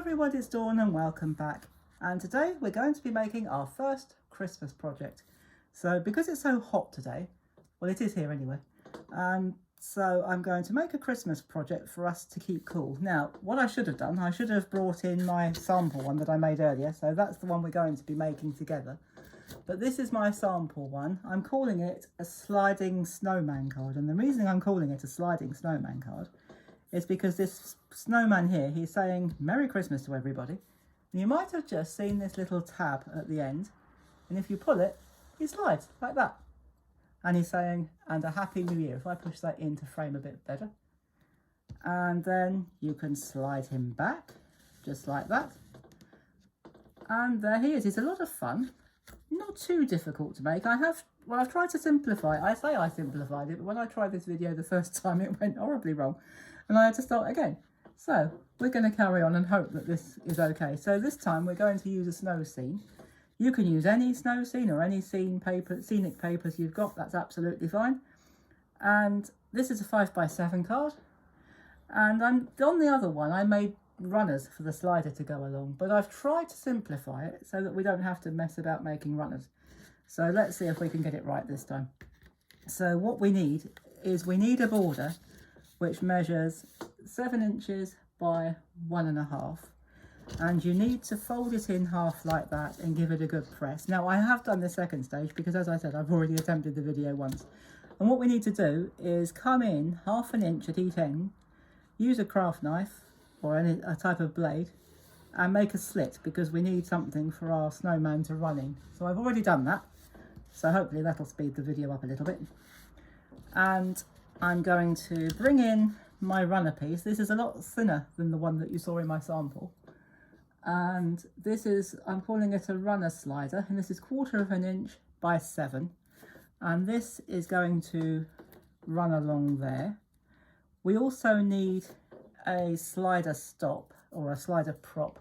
everyone, it's Dawn and welcome back. And today we're going to be making our first Christmas project. So because it's so hot today, well it is here anyway, so I'm going to make a Christmas project for us to keep cool. Now what I should have done, I should have brought in my sample one that I made earlier, so that's the one we're going to be making together. But this is my sample one. I'm calling it a sliding snowman card, and the reason I'm calling it a sliding snowman card is because this snowman here, he's saying Merry Christmas to everybody. And you might have just seen this little tab at the end, and if you pull it, he slides like that. And he's saying, and a Happy New Year. If I push that in to frame a bit better. And then you can slide him back, just like that. And there he is. It's a lot of fun. Not too difficult to make. I've tried to simplify it. I say I simplified it, but when I tried this video the first time, it went horribly wrong. And I had to start again. So we're going to carry on and hope that this is okay. So this time we're going to use a snow scene. You can use any snow scene or any scenic papers you've got. That's absolutely fine. And this is a 5x7 card. And on the other one, I made runners for the slider to go along. But I've tried to simplify it so that we don't have to mess about making runners. So let's see if we can get it right this time. So what we need is a border which measures 7 inches by 1.5, and you need to fold it in half like that and give it a good press. Now I have done the second stage because, as I said, I've already attempted the video once. And what we need to do is come in 1/2 inch at each end, use a craft knife or a type of blade, and make a slit because we need something for our snowman to run in. So I've already done that, so hopefully that'll speed the video up a little bit. And I'm going to bring in my runner piece. This is a lot thinner than the one that you saw in my sample. And this is, I'm calling it a runner slider, and this is 1/4 inch by 7. And this is going to run along there. We also need a slider stop or a slider prop,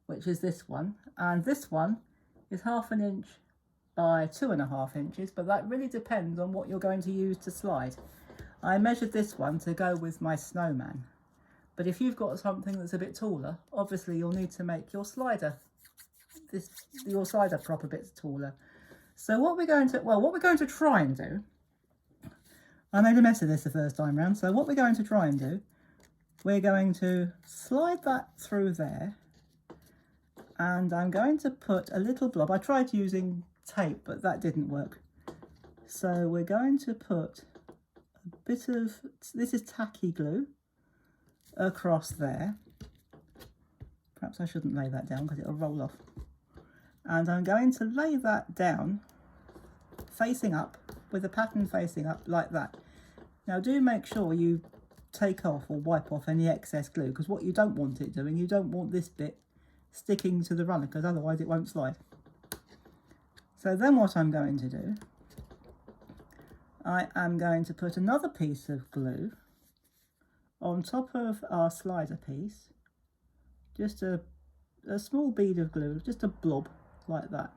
which is this one. And this one is 1/2 inch by 2.5 inches, but that really depends on what you're going to use to slide. I measured this one to go with my snowman, but if you've got something that's a bit taller, obviously you'll need to make your slider prop a bit taller. So what we're going to try and do, I made a mess of this the first time round, so what we're going to try and do, we're going to slide that through there, and I'm going to put a little blob. I tried using tape, but that didn't work. So we're going to put a bit of, this is tacky glue, across there. Perhaps I shouldn't lay that down because it'll roll off. And I'm going to lay that down facing up, with the pattern facing up like that. Now do make sure you take off or wipe off any excess glue, because what you don't want it doing, you don't want this bit sticking to the runner, because otherwise it won't slide. So then what I'm going to do, I am going to put another piece of glue on top of our slider piece, just a small bead of glue, just a blob like that.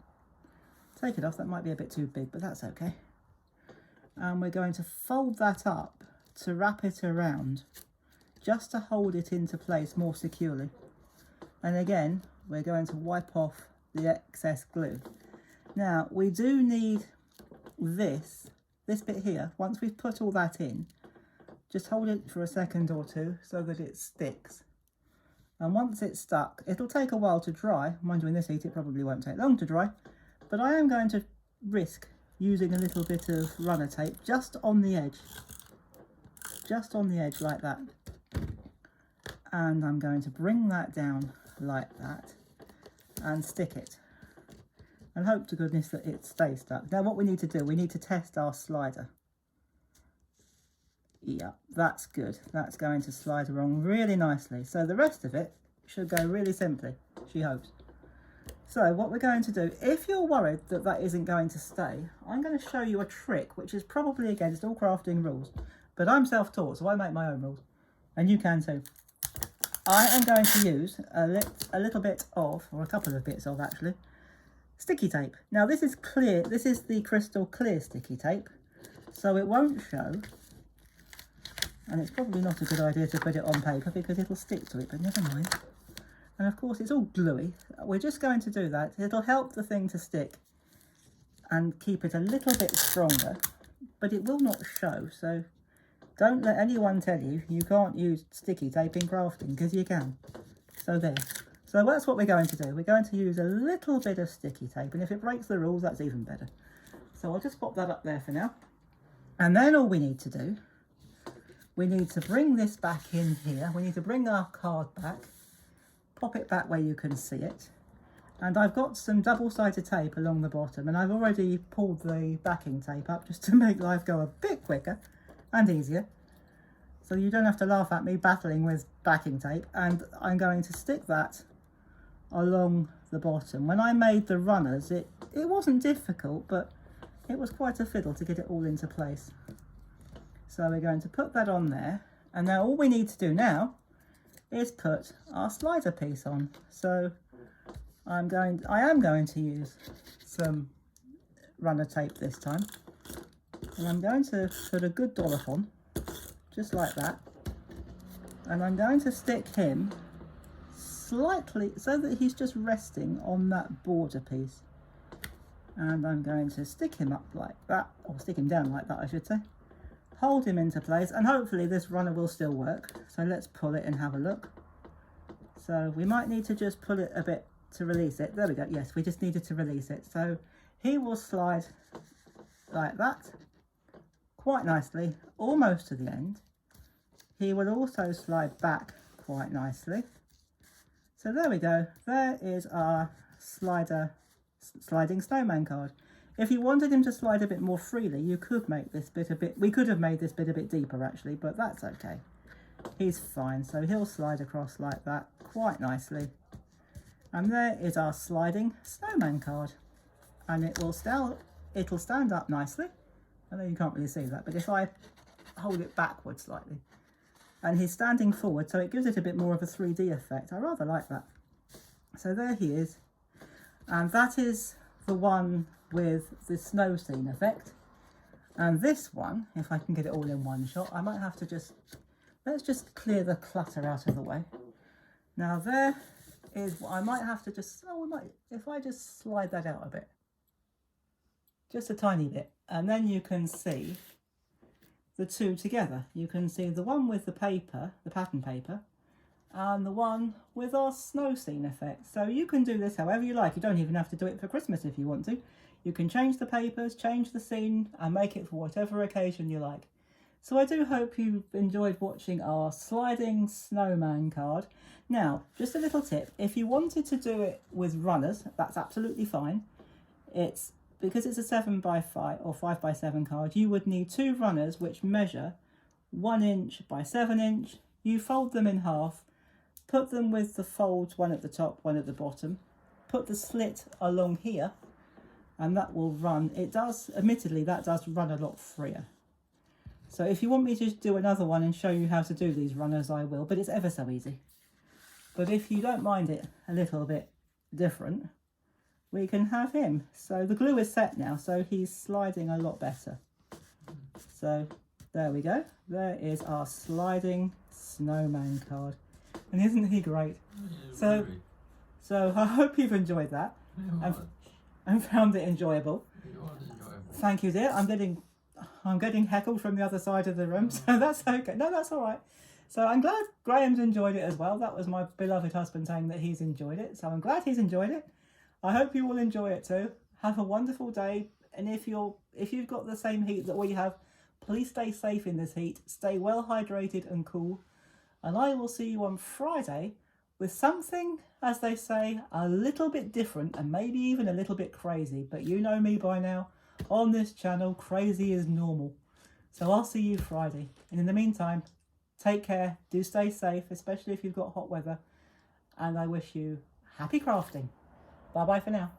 Take it off, that might be a bit too big, but that's okay. And we're going to fold that up to wrap it around, just to hold it into place more securely. And again, we're going to wipe off the excess glue. Now, we do need this bit here. Once we've put all that in, just hold it for a second or two so that it sticks. And once it's stuck, it'll take a while to dry. Mind you, in this heat, it probably won't take long to dry. But I am going to risk using a little bit of runner tape just on the edge. Just on the edge like that. And I'm going to bring that down like that and stick it. And hope to goodness that it stays stuck. Now what we need to do, we need to test our slider. Yeah, that's good. That's going to slide along really nicely. So the rest of it should go really simply, she hopes. So what we're going to do, if you're worried that that isn't going to stay, I'm going to show you a trick, which is probably against all crafting rules. But I'm self-taught, so I make my own rules. And you can too. I am going to use a little bit of, or a couple of bits of actually, sticky tape. Now this is clear, this is the crystal clear sticky tape, so it won't show, and it's probably not a good idea to put it on paper because it'll stick to it, but never mind. And of course it's all gluey. We're just going to do that. It'll help the thing to stick and keep it a little bit stronger, but it will not show. So don't let anyone tell you you can't use sticky tape in crafting, because you can. So there. So that's what we're going to do. We're going to use a little bit of sticky tape, and if it breaks the rules, that's even better. So I'll just pop that up there for now. And then all we need to do, we need to bring this back in here. We need to bring our card back, pop it back where you can see it. And I've got some double-sided tape along the bottom, and I've already pulled the backing tape up just to make life go a bit quicker and easier. So you don't have to laugh at me battling with backing tape. And I'm going to stick that along the bottom. When I made the runners, it wasn't difficult, but it was quite a fiddle to get it all into place. So we're going to put that on there, and now all we need to do now is put our slider piece on. So I am going to use some runner tape this time, and I'm going to put a good dollop on, just like that, and I'm going to stick him slightly so that he's just resting on that border piece. And I'm going to stick him up like that, or stick him down like that I should say. Hold him into place, and hopefully this runner will still work. So let's pull it and have a look. So we might need to just pull it a bit to release it. There we go. Yes, we just needed to release it. So he will slide like that, quite nicely, almost to the end. He will also slide back quite nicely. So there we go. There is our sliding snowman card. If you wanted him to slide a bit more freely, you could make this bit we could have made this bit a bit deeper actually, but that's okay. He's fine. So he'll slide across like that quite nicely. And there is our sliding snowman card. And it'll stand up nicely. I know you can't really see that, but if I hold it backwards slightly, and he's standing forward, so it gives it a bit more of a 3D effect. I rather like that. So there he is. And that is the one with the snow scene effect. And this one, if I can get it all in one shot, I might have to let's just clear the clutter out of the way. Now there is what I might have to if I just slide that out a bit. Just a tiny bit. And then you can see the two together. You can see the one with the paper, the pattern paper, and the one with our snow scene effect. So you can do this however you like. You don't even have to do it for Christmas if you want to. You can change the papers, change the scene, and make it for whatever occasion you like. So I do hope you've enjoyed watching our sliding snowman card. Now, just a little tip. If you wanted to do it with runners, that's absolutely fine. Because it's a 7x5 or 5x7 card, you would need 2 runners which measure 1 inch by 7 inch. You fold them in half, put them with the folds, one at the top, one at the bottom, put the slit along here, and that will run. Admittedly, that does run a lot freer. So if you want me to do another one and show you how to do these runners, I will, but it's ever so easy. But if you don't mind it a little bit different, we can have him. So the glue is set now, so he's sliding a lot better. So there we go. There is our sliding snowman card. And isn't he great? Yeah, so I hope you've enjoyed that and found it enjoyable. Thank you, dear. I'm getting heckled from the other side of the room, so that's okay. No, that's all right. So I'm glad Graham's enjoyed it as well. That was my beloved husband saying that he's enjoyed it. So I'm glad he's enjoyed it. I hope you will enjoy it too. Have a wonderful day. And if you've got the same heat that we have, please stay safe in this heat. Stay well hydrated and cool. And I will see you on Friday with something, as they say, a little bit different and maybe even a little bit crazy. But you know me by now. On this channel, crazy is normal. So I'll see you Friday. And in the meantime, take care. Do stay safe, especially if you've got hot weather. And I wish you happy crafting. Bye-bye for now.